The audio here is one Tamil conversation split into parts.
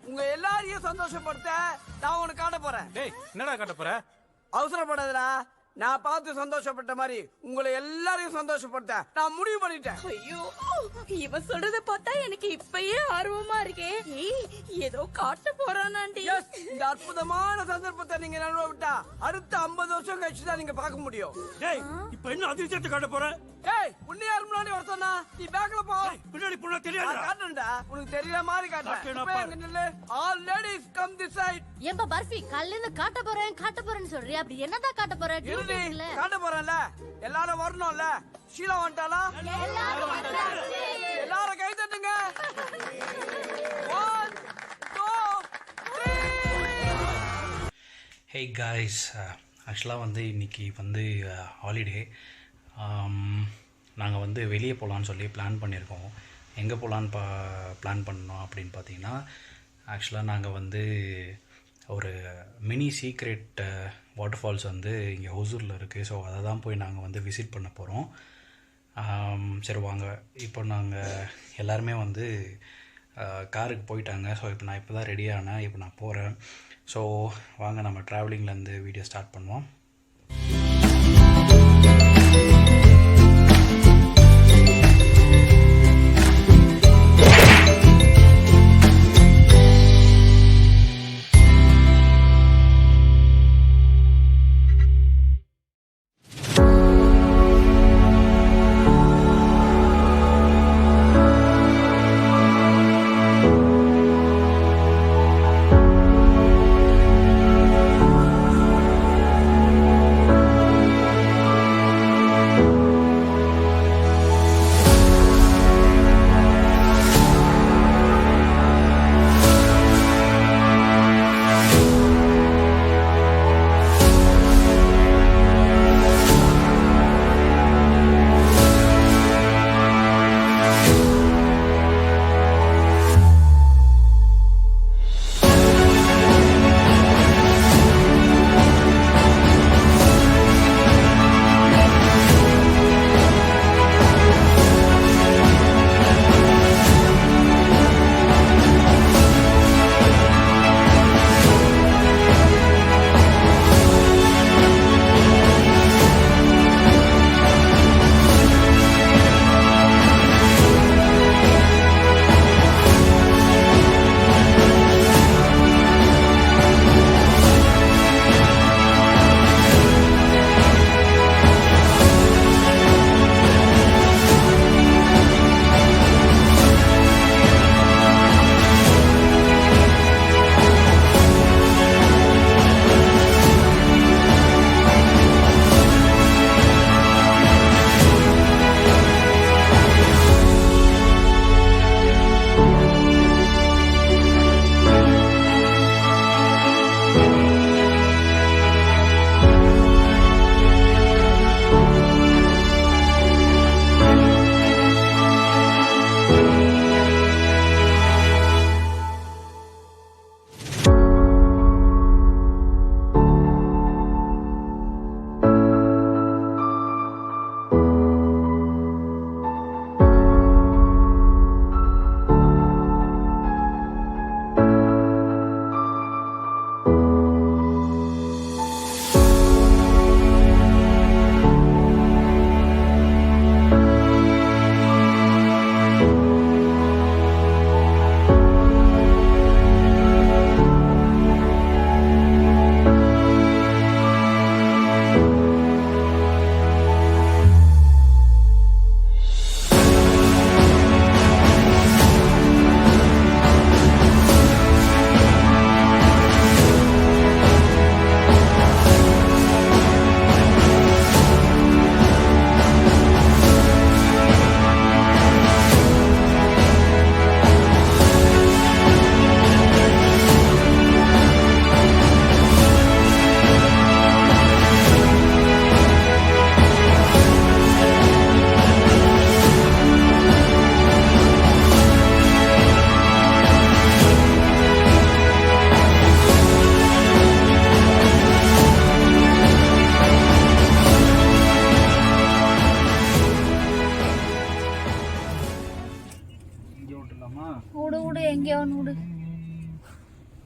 உங்க எல்லாரையும் சந்தோஷப்படுத்த நான் உனக்கு காட்ட போறேன். டேய் என்னடா காட்ட போற? அவசரப்படாதடா. நான் பார்த்து சந்தோஷப்பட்ட மாதிரி உங்களை எல்லாரையும் சந்தோஷப்படுத்த நான் முடிவு பண்ணிட்டேன். ஐயோ இவன் சொல்றத பார்த்தா எனக்கு இப்பயே ஆர்வமா இருக்கே. ஏதோ காட்ட போறானாண்டி. இந்த அற்புதமான சந்தர்ப்பத்தை நீங்க நழுவ விட்டா அடுத்த 50 வருஷம் கழிச்சு தான் நீங்க பார்க்க முடியும். டேய் இப்போ என்ன அதிர்ஷ்டத்தை காட்ட போற? டேய் உன்னை யார் முன்னாடி வர சொன்னா? நீ பேக்ல போ. பின்னாடி போனா தெரியாதா? காட்டுடா. உனக்கு தெரியற மாதிரி காட்டுறேன். All ladies come this side. ஏம்பா பர்ஃபி கல்லுன்னு காட்ட போறேன்னு சொல்றியா? அப்படி என்னதான் காட்ட போற? காட்ட போறேன்ல. எல்லாரும் வரணும்ல. ஷீலா வந்துட்டாளா? எல்லாரும் கை தட்டுங்க. 1 2 3. Hey guys, ஆக்சுவலாக வந்து இன்றைக்கி வந்து ஹாலிடே. நாங்கள் வந்து வெளியே போகலான்னு சொல்லி பிளான் பண்ணியிருக்கோம். எங்கே போகலான்னு பிளான் பண்ணோம் அப்படின்னு பார்த்தீங்கன்னா, ஆக்சுவலாக நாங்கள் வந்து ஒரு மினி சீக்ரெட் வாட்டர்ஃபால்ஸ் வந்து இங்கே ஹொசூரில் இருக்குது. ஸோ அதை தான் போய் நாங்கள் வந்து விசிட் பண்ண போகிறோம். சரி வாங்க, இப்போ நாங்கள் எல்லாருமே வந்து காருக்கு போயிட்டாங்க. ஸோ இப்போ நான் இப்போ தான் ரெடி ஆனேன். இப்போ நான் போகிறேன். ஸோ வாங்க நம்ம ட்ராவலிங்லேருந்து வீடியோ ஸ்டார்ட் பண்ணுவோம்.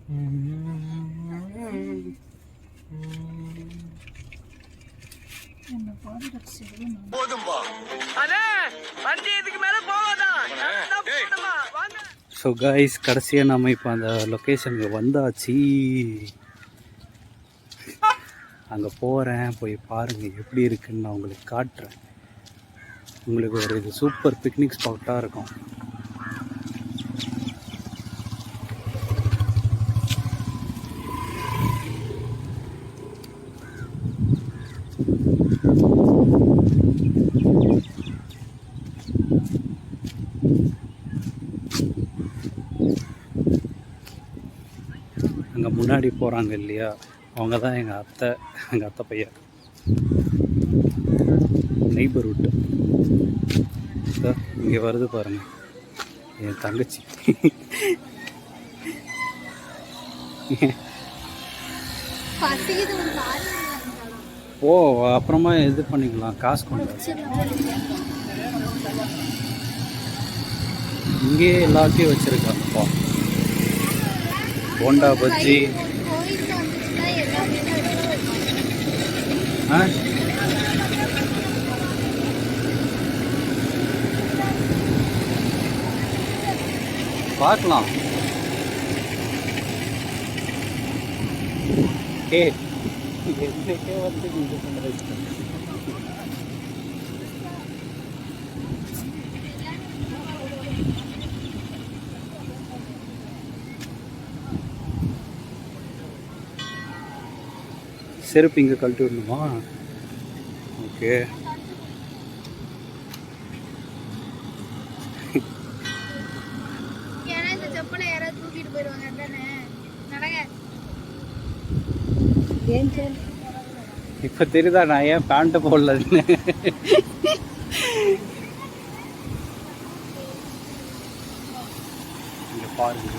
ஸோ கைஸ், கடைசியாக நம்ம இப்போ அந்த லொக்கேஷனுக்கு வந்தாச்சு. அங்கே போகிறேன், போய் பாருங்கள் எப்படி இருக்குன்னு நான் உங்களுக்கு காட்டுறேன். உங்களுக்கு ஒரு இது சூப்பர் பிக்னிக் ஸ்பாட்டாக இருக்கும். அங்கே முன்னாடி போகிறாங்க இல்லையா, அவங்க தான் எங்கள் அத்தை பையன், நெய்பர்ஹுட். இங்கே வருது பாருங்கள் என் தங்கச்சி. ஓ, அப்புறமா இது பண்ணிக்கலாம், காசு கொண்டு. இங்கே எல்லாத்தையும் வச்சுருக்காங்கப்பா. bonda, bajji. பார்க்கலாம். என்னைக்கே வந்து இது பண்ணுறது. செருப்பு இங்கே கழட்டி விடணுமா? ஓகே. இப்போ தெரியுதா நான் ஏன் பேண்ட்டு போடலன்னு? இங்கே பாருங்க.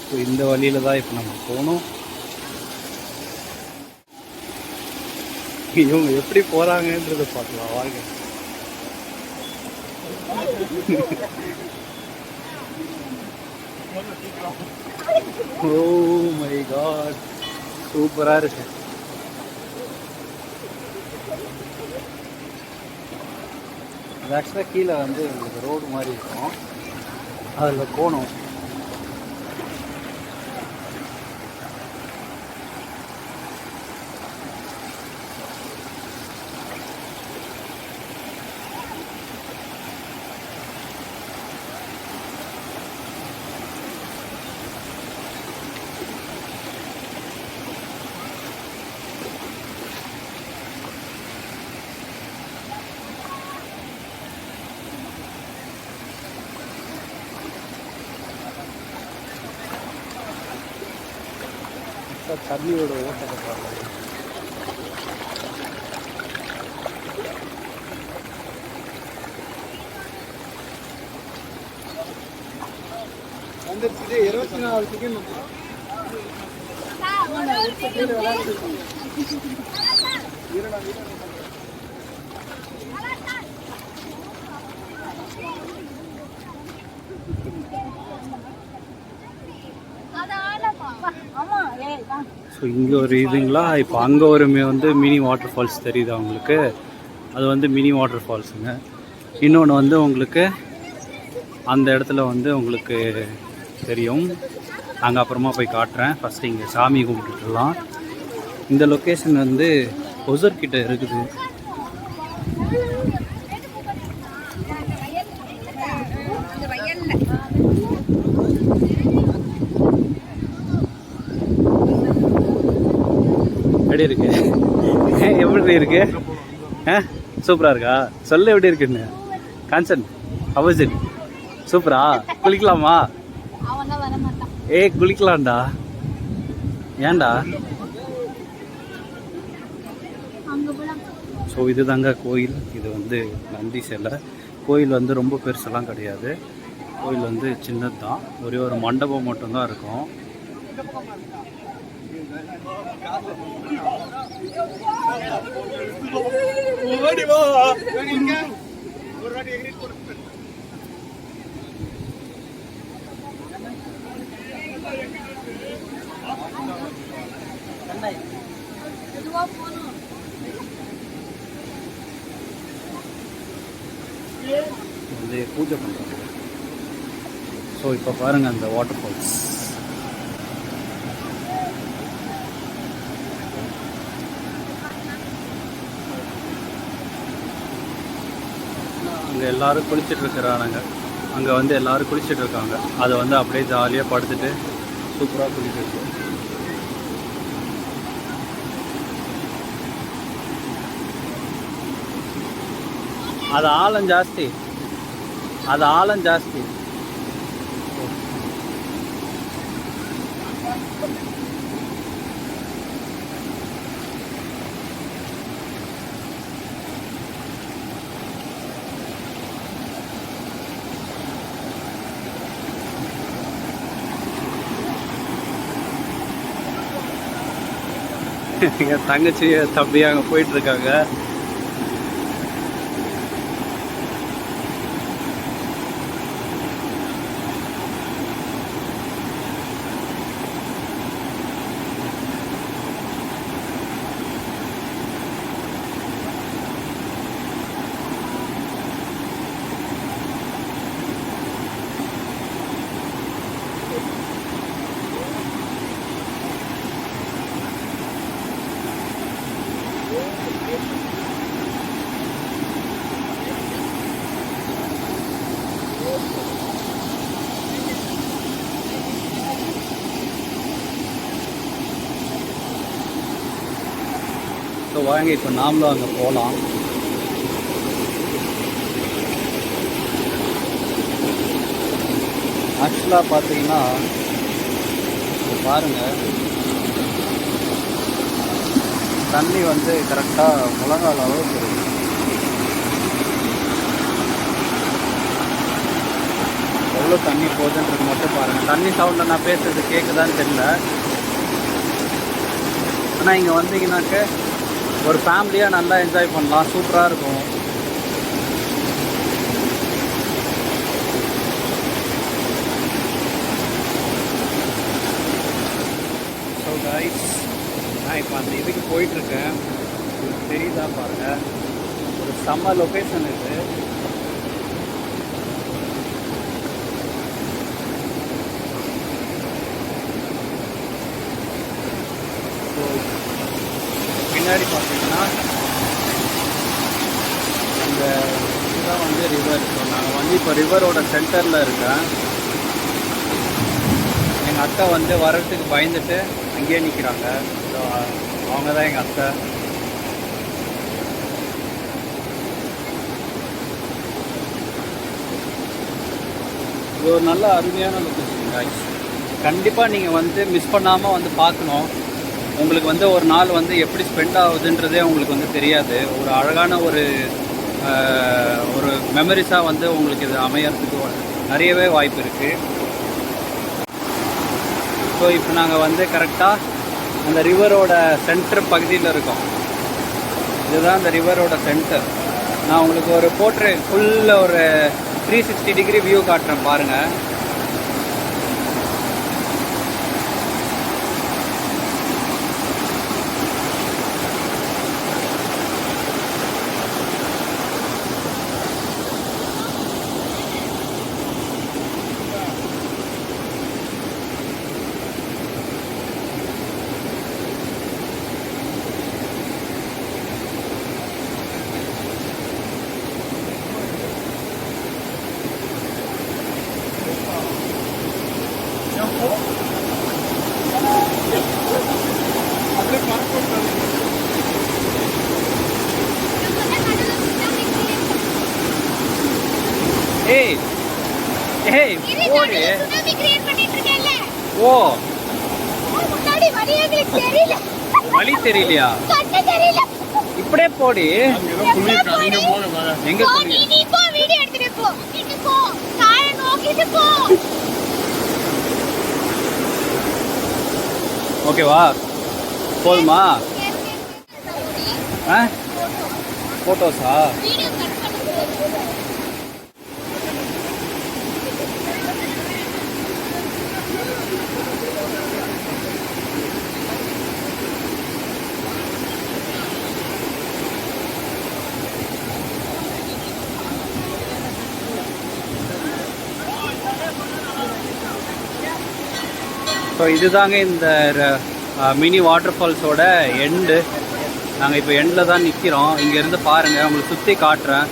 ஸோ இந்த வழியில் தான் இப்போ நம்ம போகணும். இவங்க எப்படி போகிறாங்கன்றதை பார்க்கலாம் வாங்க. ஓ மை காட், சூப்பராக இருக்கு. அது ஆக்சுவலாக கீழே வந்து உங்களுக்கு ரோடு மாதிரி இருக்கும், அதில் போகணும். தண்ணியோட ஓட்டத்தை பார்க்கலாம். வந்துருச்சு 24 செகண்ட். ஸோ இங்கே ஒரு இதுங்களா, இப்போ அங்கே ஒரு வந்து மினி வாட்டர் ஃபால்ஸ் தெரியுது அவங்களுக்கு. அது வந்து மினி வாட்டர் ஃபால்ஸுங்க. இன்னொன்று வந்து உங்களுக்கு அந்த இடத்துல வந்து உங்களுக்கு தெரியும். நாங்கள் அப்புறமா போய் காட்டுறேன். ஃபஸ்ட்டு இங்கே சாமி கும்பிட்டுலாம். இந்த லொக்கேஷன் வந்து ஹொசுர் கிட்ட இருக்குது. எப்படி இருக்கு? எப்படி இருக்கு? சூப்பரா இருக்கா? சொல்ல எப்படி இருக்குன்னு. Kanchan, how is it? சூப்பரா? குளிக்கலாமா? குளிக்கலாம்டா. ஏன்டா? ஸோ இது தாங்க கோயில். இது வந்து நந்தி சிலை. கோயில் வந்து ரொம்ப பெருசெல்லாம் கிடையாது. கோயில் வந்து சின்னது தான். ஒரே ஒரு மண்டபம் மட்டும்தான் இருக்கும். வந்து பூஜை பண்ணுறாங்க. ஸோ இப்போ பாருங்கள் அந்த வாட்டர் ஃபால்ஸ். அங்கே எல்லோரும் குளிச்சுட்ருக்குறானுங்க. அங்கே வந்து எல்லோரும் குளிச்சுட்ருக்காங்க. அதை வந்து அப்படியே ஜாலியாக படுத்துட்டு சூப்பராக குளிச்சுட்டு. அது ஆழம் ஜாஸ்தி, அது ஆழம் ஜாஸ்தி. என் தங்கச்சி தம்பி அங்கே போயிட்டுருக்காங்க. ஸோ வாங்க இப்போ நாமளும் அங்கே போகலாம். ஆக்சுவலாக பார்த்தீங்கன்னா பாருங்கள், தண்ணி வந்து கரெக்டாக முழங்கால் அளவுக்கு இருக்குது. எவ்வளோ தண்ணி போகுதுன்றது மட்டும் பாருங்கள். தண்ணி சவுண்டில் நான் பேசுறது கேட்குதான்னு தெரியல. ஆனால் இங்கே வந்தீங்கன்னாக்க ஒரு ஃபேமிலியாக நல்லா என்ஜாய் பண்ணலாம். சூப்பராக இருக்கும். ஸோ கைஸ், நான் இப்போ அந்த இதுக்கு போயிட்டுருக்கேன். உங்களுக்கு தெரியுதா பாருங்கள், ஒரு செம்ம லொக்கேஷன் இது. பின்னாடி பார்த்தீங்கன்னா அந்த இதுதான் வந்து ரிவர். ஸோ நாங்கள் வந்து இப்போ ரிவரோட சென்டரில் இருக்கேன். எங்கள் அக்கா வந்து வர்றதுக்கு பயந்துட்டு அங்கேயே நிற்கிறாங்க. ஸோ அவங்க தான் எங்கள் அக்கா. இது ஒரு நல்ல அருமையான லொக்கேஷன் காய்ஸ். கண்டிப்பாக நீங்கள் வந்து மிஸ் பண்ணாமல் வந்து பார்க்கணும். உங்களுக்கு வந்து ஒரு நாள் வந்து எப்படி ஸ்பெண்ட் ஆகுதுன்றதே உங்களுக்கு வந்து தெரியாது. ஒரு அழகான ஒரு மெமரிஸாக வந்து உங்களுக்கு இது அமையறதுக்கு நிறையவே வாய்ப்பு இருக்குது. ஸோ இப்போ நாங்கள் வந்து கரெக்டாக அந்த ரிவரோட சென்டர் பகுதியில் இருக்கோம். இதுதான் அந்த ரிவரோட சென்டர். நான் உங்களுக்கு ஒரு ஃபுல்லாக ஒரு 360 டிகிரி வியூ காட்டுறேன் பாருங்கள். ஏய் ஏய் ஓடு. ஓ முன்னாடி வழி எங்களுக்கு தெரியல. வழி தெரியலையா? கண்ணு தெரியல. இப்படியே போடி. எங்க நீ போ வீடியோ எடுத்துட்டு போ. நீ போ. காரை நோக்கிட்டு போ. ஓகேவா? போதுமா? போட்டோஸா? வீடியோ கட் பண்ணு. ஸோ இதுதாங்க இந்த மினி வாட்டர் ஃபால்ஸோட எண்டு. நாங்கள் இப்போ எண்டில் தான் நிற்கிறோம். இங்கேருந்து பாருங்கள், உங்களுக்கு சுற்றி காட்டுறேன்.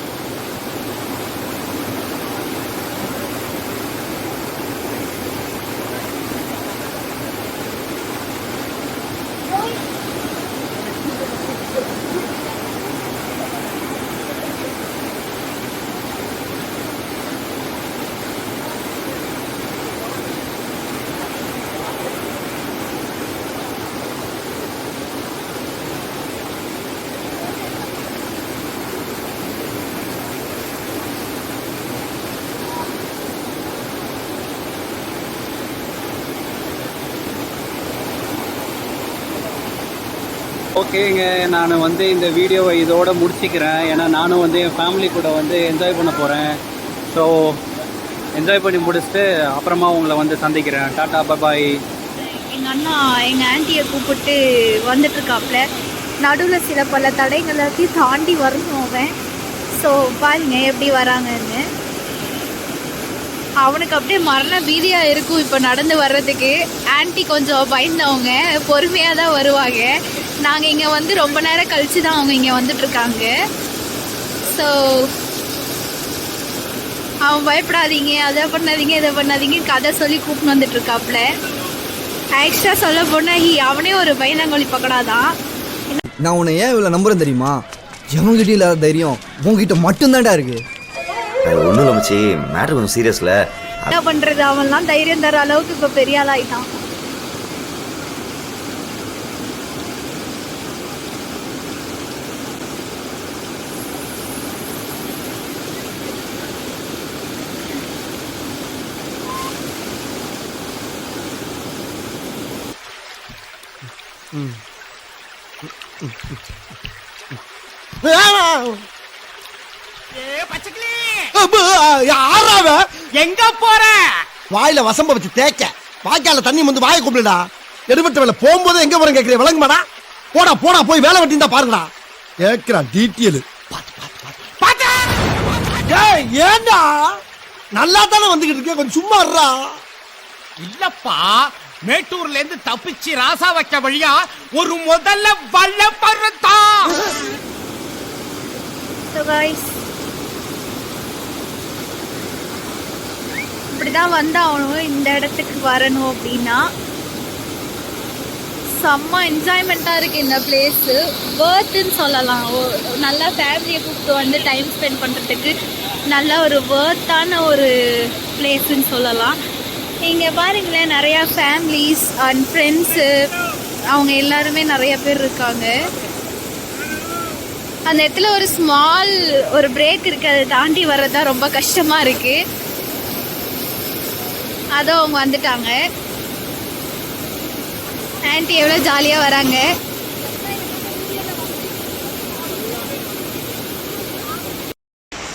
ஓகேங்க, நான் வந்து இந்த வீடியோவை இதோட முடிச்சிக்கிறேன். ஏன்னா நானும் வந்து என் ஃபேமிலி கூட வந்து என்ஜாய் பண்ண போகிறேன். ஸோ என்ஜாய் பண்ணி முடிச்சுட்டு அப்புறமா உங்களை வந்து சந்திக்கிறேன். டாட்டா பாய். எங்கள் அண்ணா எங்கள் ஆன்ட்டியை கூப்பிட்டு வந்துட்டுருக்காப்புல. நடுவில் சில பல தடைகள் எல்லாத்தையும் தாண்டி வரணும் அவன். ஸோ பாருங்க எப்படி வராங்கன்னு. அவனுக்கு அப்படியே மரண பீதியாக இருக்கும் இப்போ நடந்து வர்றதுக்கு. ஆன்ட்டி கொஞ்சம் பயந்தவங்க, பொறுமையாக தான் வருவாங்க. நாங்கள் இங்கே வந்து ரொம்ப நேரம் கழித்து தான் அவங்க இங்கே வந்துட்டுருக்காங்க. ஸோ அவன் பயப்படாதீங்க, அதை பண்ணாதீங்க, இதை பண்ணாதீங்க கதை சொல்லி கூப்பிட்டு வந்துட்டுருக்காப்புல. ஆக்சுவலாக சொல்ல போனால் அவனே ஒரு பயந்தாங்கோலி பக்கடாதான். நான் உன்னை ஏன் இவ்வளோ நம்புறேன் தெரியுமா? எவங்கிட்ட இல்லாத தைரியம் உங்ககிட்ட மட்டும்தான்டா இருக்கு. ஒன்றும் இல்லை மச்சி, மேட்ரு கொஞ்சம் சீரியஸ்ல. என்ன பண்ணுறது, அவன்லாம் தைரியம் தர அளவுக்கு இப்போ பெரிய ஆளாயிட்டான். எங்க போற? வாயில வசம்ப வச்சு தேய்க்க, வாய்க்கால தண்ணி வந்து வாயை கூப்பிடுடா. எடுபட்ட வேலை போகும்போது எங்க போறேன் கேட்கிறேன், விளங்குமாடா? போடா போடா, போய் வேலை வெட்டி தான் பாருங்கடா. கேட்கிறான் டீட்டெயில். ஏண்டா நல்லா தானே வந்துகிட்டு இருக்கேன், கொஞ்சம் சும்மா இருடா. இல்லப்பா, மேட்டூர்ல இருந்து தப்பிச்சு ராசா வைக்க வழியா ஒரு முதல்ல வல்ல பருத்தா. இப்படிதான் வந்தாகணும் இந்த இடத்துக்கு வரணும் அப்படின்னா. செம்ம என்ஜாய்மெண்ட்டாக இருக்குது இந்த பிளேஸு. வேர்த்துன்னு சொல்லலாம். நல்லா ஃபேமிலியை கூப்பிட்டு வந்து டைம் ஸ்பெண்ட் பண்ணுறதுக்கு நல்ல ஒரு வேர்த்தான ஒரு பிளேஸுன்னு சொல்லலாம். இங்கே பாருங்களேன், நிறையா ஃபேமிலிஸ் அண்ட் ஃப்ரெண்ட்ஸு அவங்க எல்லாருமே நிறைய பேர் இருக்காங்க. அந்த இடத்துல ஒரு ஸ்மால் ஒரு பிரேக் இருக்குது, அதை தாண்டி வர்றது தான் ரொம்ப கஷ்டமாக இருக்குது. அதோ அவங்க வந்துட்டாங்க. ஆன்ட்டி எவ்வளோ ஜாலியாக வராங்க.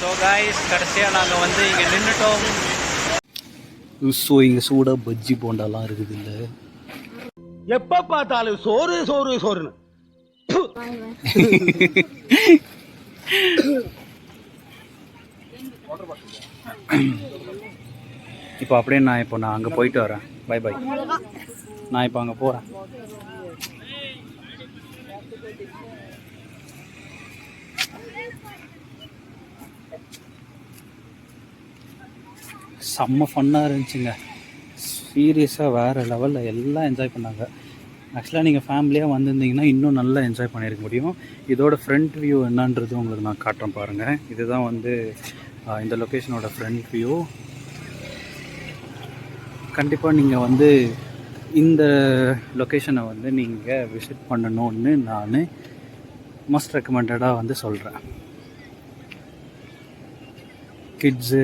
ஸோ காய்ஸ், கடைசியாக நாங்கள் வந்து இங்கே நின்றுட்டோம். ஸோ இங்கே சூடாக பஜ்ஜி போண்டாலாம் இருக்குது. இல்லை எப்ப பார்த்தாலும் சோறு சோறு சோறுன்னு. இப்போ அப்படியே நான் அங்கே போயிட்டு வரேன். Bye bye. நான் இப்போ அங்கே போகிறேன். செம்ம ஃபன்னாக இருந்துச்சுங்க. சீரியஸாக வேறு லெவலில் எல்லாம் என்ஜாய் பண்ணாங்க. ஆக்சுவலாக நீங்கள் ஃபேமிலியாக வந்திருந்தீங்கன்னா இன்னும் நல்லா என்ஜாய் பண்ணியிருக்க முடியும். இதோட ஃப்ரண்ட் வியூ என்னன்றது உங்களுக்கு நான் காட்டுறேன் பாருங்கள். இதுதான் வந்து இந்த லொக்கேஷனோட ஃப்ரண்ட் வியூ. கண்டிப்பாக நீங்கள் வந்து இந்த லொக்கேஷனை வந்து நீங்கள் விசிட் பண்ணணும்னு நான் மஸ்ட் ரெக்கமெண்டடாக வந்து சொல்கிறேன். கிட்ஸு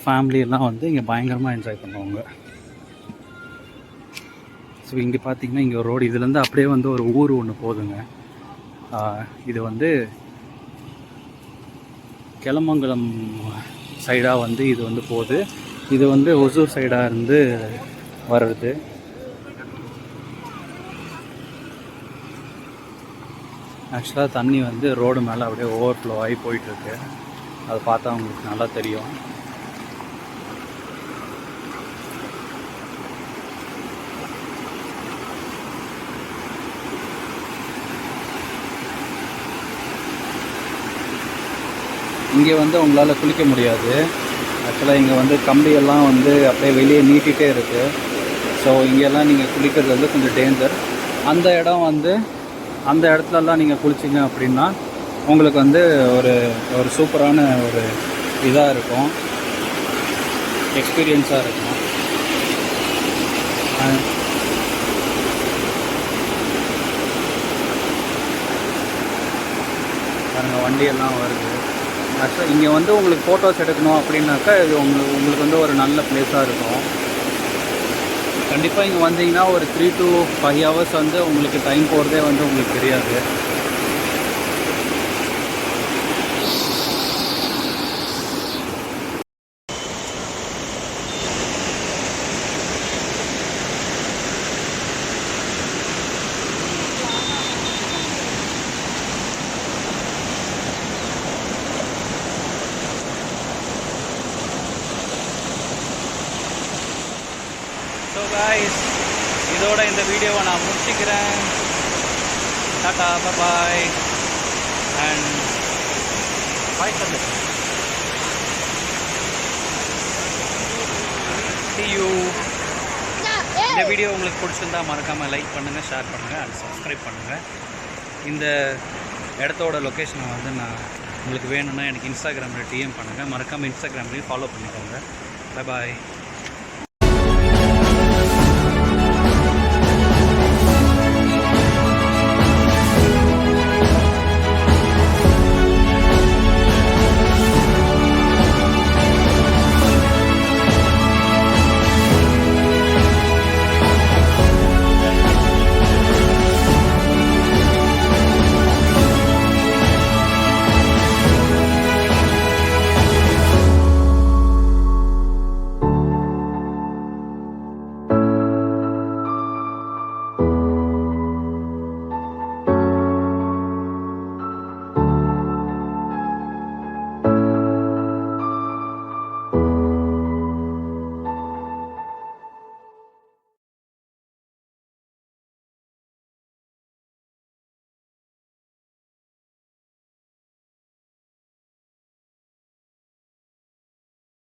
ஃபேமிலி எல்லாம் வந்து இங்கே பயங்கரமாக என்ஜாய் பண்ணுவாங்க. ஸோ இங்கே பார்த்தீங்கன்னா இங்கே ஒரு ரோடு, இதுலேருந்து அப்படியே வந்து ஒரு ஊர் ஒன்று போகுதுங்க. இது வந்து கெலமங்கலம் சைடாக வந்து இது வந்து போகுது. இது வந்து ஒசூர் சைடாக இருந்து வர்றது. ஆக்சுவலாக தண்ணி வந்து ரோடு மேலே அப்படியே ஓவர்ஃப்ளோ ஆகி போயிட்டுருக்கு. அதை பார்த்தா உங்களுக்கு நல்லா தெரியும். இங்கே வந்து உங்களால் குளிக்க முடியாது. ஆக்சுவலாக இங்கே வந்து கம்பியெல்லாம் வந்து அப்படியே வெளியே நீட்டிகிட்டே இருக்குது. ஸோ இங்கெல்லாம் நீங்கள் குளிக்கிறது வந்து கொஞ்சம் டேஞ்சர். அந்த இடம் வந்து அந்த இடத்துலலாம் நீங்கள் குளிச்சிங்க அப்படின்னா உங்களுக்கு வந்து ஒரு சூப்பரான ஒரு இதாக இருக்கும், எக்ஸ்பீரியன்ஸாக இருக்கும். பாருங்கள் வண்டியெல்லாம் வருது. ஆக்சுவலாக இங்கே வந்து உங்களுக்கு ஃபோட்டோஸ் எடுக்கணும் அப்படின்னாக்கா இது உங்களுக்கு வந்து ஒரு நல்ல பிளேஸாக இருக்கும். கண்டிப்பாக இங்கே வந்தீங்கன்னா ஒரு 3 to 5 hours வந்து உங்களுக்கு டைம் போகிறதே வந்து உங்களுக்கு தெரியாது. ஸோ காய்ஸ், இதோட இந்த வீடியோவை நான் முடிச்சுக்கிறேன். டாட்டா, பாய் அண்ட் பாய் சொல்லு. See you. இந்த வீடியோ உங்களுக்கு பிடிச்சிருந்தா மறக்காமல் லைக் பண்ணுங்கள், ஷேர் பண்ணுங்கள் அண்ட் சப்ஸ்கிரைப் பண்ணுங்கள். இந்த இடத்தோட லொக்கேஷனை வந்து நான் உங்களுக்கு வேணும்னா எனக்கு இன்ஸ்டாகிராமில் டிஎம் பண்ணுங்கள். மறக்காமல் இன்ஸ்டாகிராம்லேயும் ஃபாலோ பண்ணிக்கோங்க. பாய்.